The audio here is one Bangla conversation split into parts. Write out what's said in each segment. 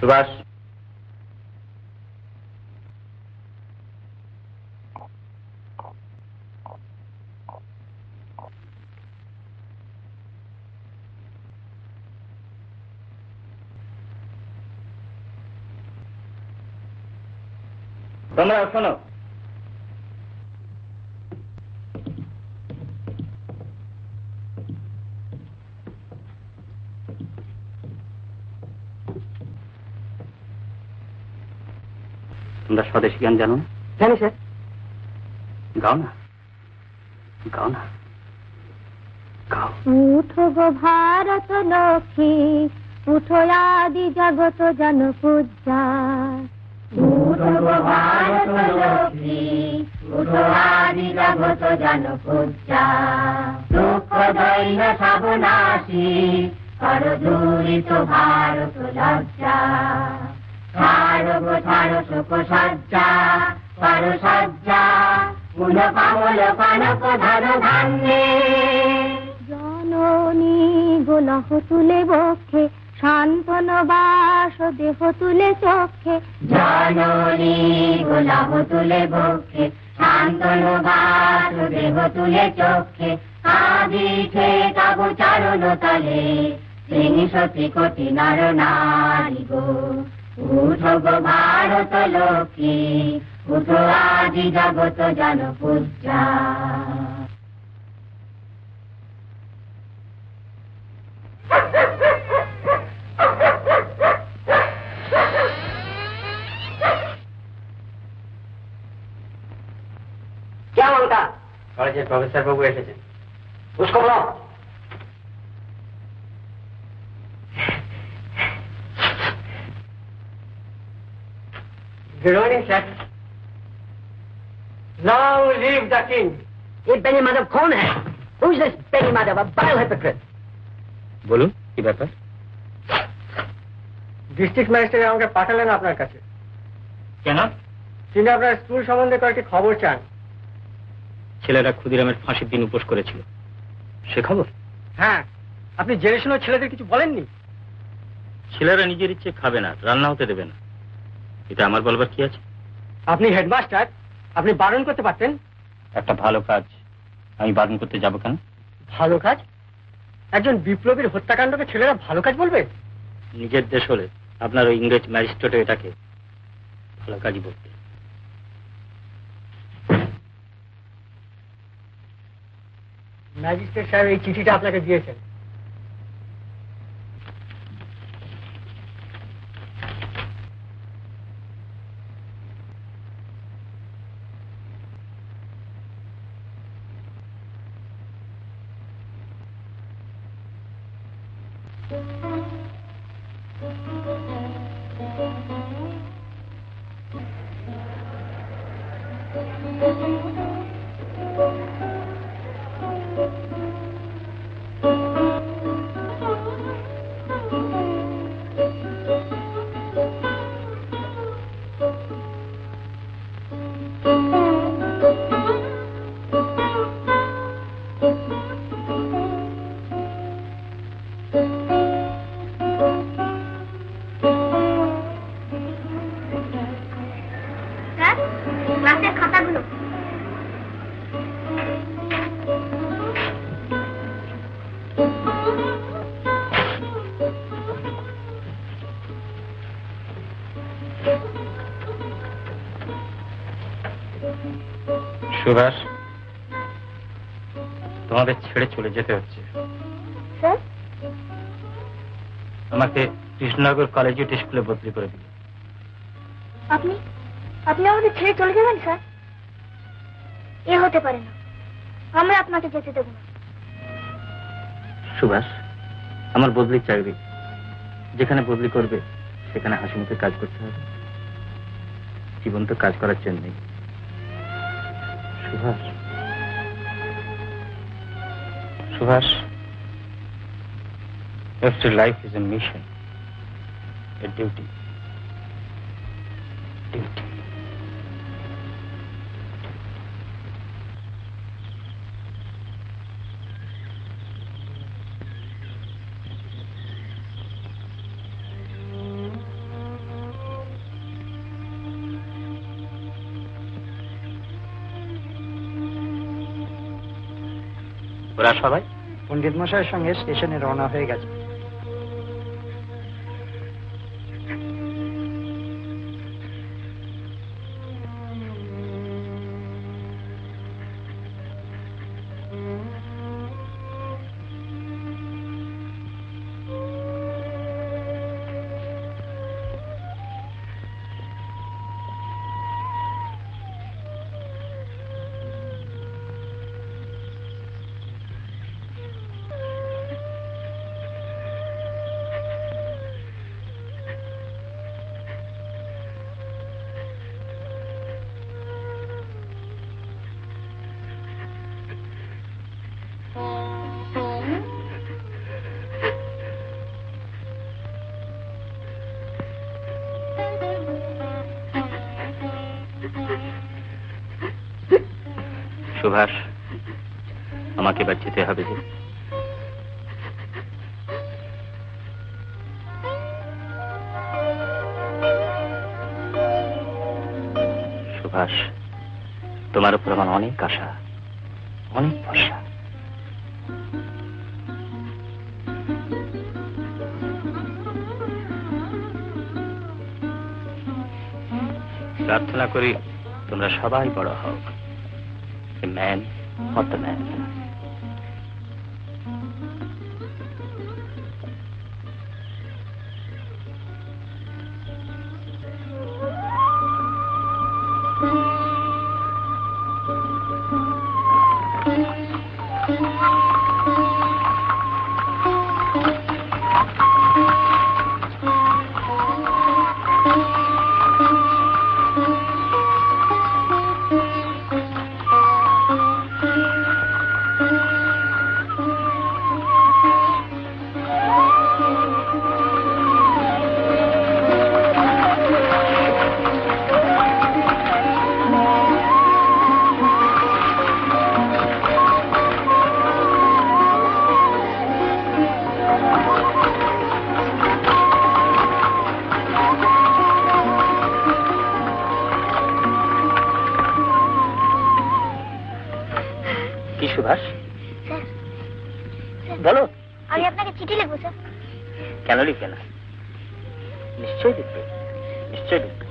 সুভাষ, তোমরা শোনো, তোমরা স্বদেশী গান জানো? জানি স্যার। গাও না, গাও না, গাও। উঠো গো ভারত লক্ষ্মী, উঠো আদি জগত জন পূজা। উঠো গো ভারত লক্ষ্মী, উঠো আদি জগত জন পূজা। দুঃখ দৈন্য সব নাশী, কর দূরিত ভারত লজ্জা। ছাড়ো গো ছাড়ো শোক সজ্জা, করো সজ্জা, কুল কমল কনক ধর ধান্যে। জননী গোলহ তুলে বক্ষে, শান্তন বাস দেহ তুলে চক্ষে। জননী গোলহ তুলে বক্ষে, শান্তন বাস দেহ তুলে চক্ষে। কাঁদিছে তব চরণ তলে, ত্রিশতি কোটি নর নারী গো। উঠো গো ভারত লক্ষ্মী, উঠো আদি জগত জন পূজা। क्या मांगता? কলেজের প্রফেসর বাবু এসেছেন। उसको बुलाओ। Good morning, sir. Long live the king. ये बेनी माधव कौन है? Who is this Beni Madhav? A vile hypocrite. বলুন কি ব্যাপার? ডিস্ট্রিক্ট ম্যাজিস্ট্রেট আমাকে পাঠালেন আপনার কাছে। কেন? তিনি আপনার স্কুল সম্বন্ধে কয়েকটি খবর চান। ছেলেরা ক্ষুদিরামের ফাঁসির দিন উপোস করেছিল, সে খবর? হ্যাঁ, আপনি জেনে শুনে ছেলেদের কিছু বলেননি? ছেলেরা নিজের ইচ্ছে খাবে না, রান্না হতে দেবে না, এটা আমার বলবার কি আছে? আপনি হেডমাস্টার, আপনি বারণ করতে পারতেন। একটা ভালো কাজ আমি বারণ করতে যাব কেন? ভালো কাজ? একজন বিপ্লবীর হত্যাকাণ্ডকে ছেলেরা ভালো কাজ বলবে? নিজের দেশ হলে আপনার ওই ইংরেজ ম্যাজিস্ট্রেট এটাকে ভালো কাজই বলতে। ম্যাজিস্ট্রেট সাহেব এই চিঠিটা আপনাকে দিয়েছেন। সুভাষ, তোমাদের ছেড়ে চলে যেতে হচ্ছে। স্যার, আমাকে কৃষ্ণনগর কলেজিয়েট স্কুলে বদলি করে দিল। আপনি আপনি আমাদের ছেড়ে চলে যাবেন স্যার? এ হতে পারে না, আমরা আপনাকে যেতে দেব না। সুভাষ, আমার বদলির চাকরি, যেখানে বদলি করবে সেখানে হাসি মুখে কাজ করতে হবে। জীবন তো কাজ করার জন্যই। Subhash, Subhash, every life is a mission, a duty. Duty. ওরা সবাই? পণ্ডিত মশাইয়ের সঙ্গে স্টেশনে রওনা হয়ে গেছে। সুভাষ, আমাকে এবার যেতে হবে যে। সুভাষ, তোমার উপর আমার অনেক আশা, অনেক ভরসা। প্রার্থনা করি তোমরা সবাই বড় হও। A man of the man. Subhash, বলো। আমি আপনাকে চিঠি লিখবো স্যার। কেন লিখবে না? নিশ্চয়ই লিখবে, নিশ্চয়ই লিখবে।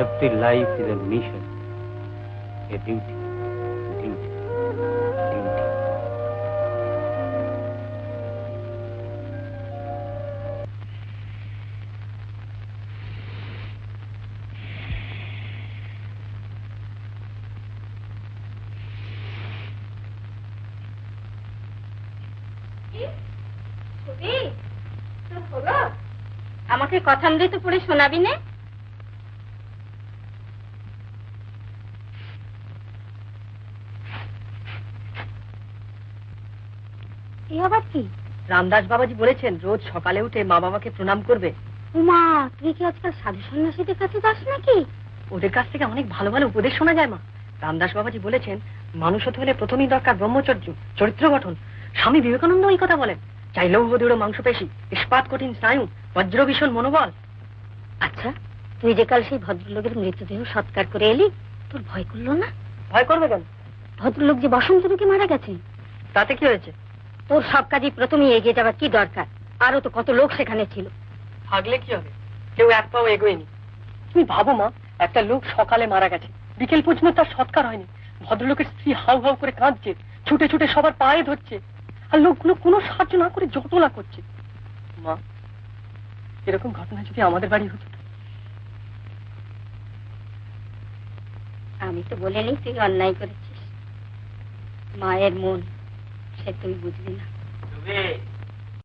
Every life is a mission, a duty, duty, duty. আমাকে কথামৃত পড়ে শোনাবি না? আবার কি? রামদাস বাবাজি বলেছেন রোজ সকালে উঠে মা বাবাকে প্রণাম করবে। উমা, তুই কি আজকাল সাধু সন্ন্যাসীদের কাছে যাস নাকি? ওদের কাছ থেকে অনেক ভালো ভালো উপদেশ শোনা যায় মা। রামদাস বাবাজি বলেছেন মানুষ হতে হলে প্রথমেই দরকার ব্রহ্মচর্য, চরিত্র গঠন। স্বামী বিবেকানন্দ এই কথা বলেন, চাই লৌহ দৃঢ় মাংসপেশী, ইস্পাত কঠিন স্নায়ু, বজ্র ভীষণ মনোবল। আচ্ছা, তুই যে কাল সেই ভদ্রলোকের মৃতদেহ সৎকার করে এলি, তোর ভয় করলো না? ভয় করবে কেন? ভদ্রলোক যে বসন্ত রোগে মারা গেছে। তাতে কি হয়েছে? তোর সব কাজই প্রথমেই এগিয়ে যাবার কি দরকার? আরো তো কত লোক সেখানে ছিল। থাকলে কি হবে? কেউ এক পাও এগোয়নি। তুমি ভাবো মা, একটা লোক সকালে মারা গেছে, বিকেল পর্যন্ত তার সৎকার হয়নি। ভদ্রলোকের স্ত্রী হাউ হাউ করে কাঁদছে, ছুটে ছুটে সবার পায়ে ধরছে, আর লোকগুলো কোনো সাহায্য না করে জটলা করছে। মা, এরকম ঘটনা যদি আমাদের বাড়ি হতো। আমি তো বলিনি তুই অন্যায় করেছিস। মায়ের মন সে তুই বুঝবি না।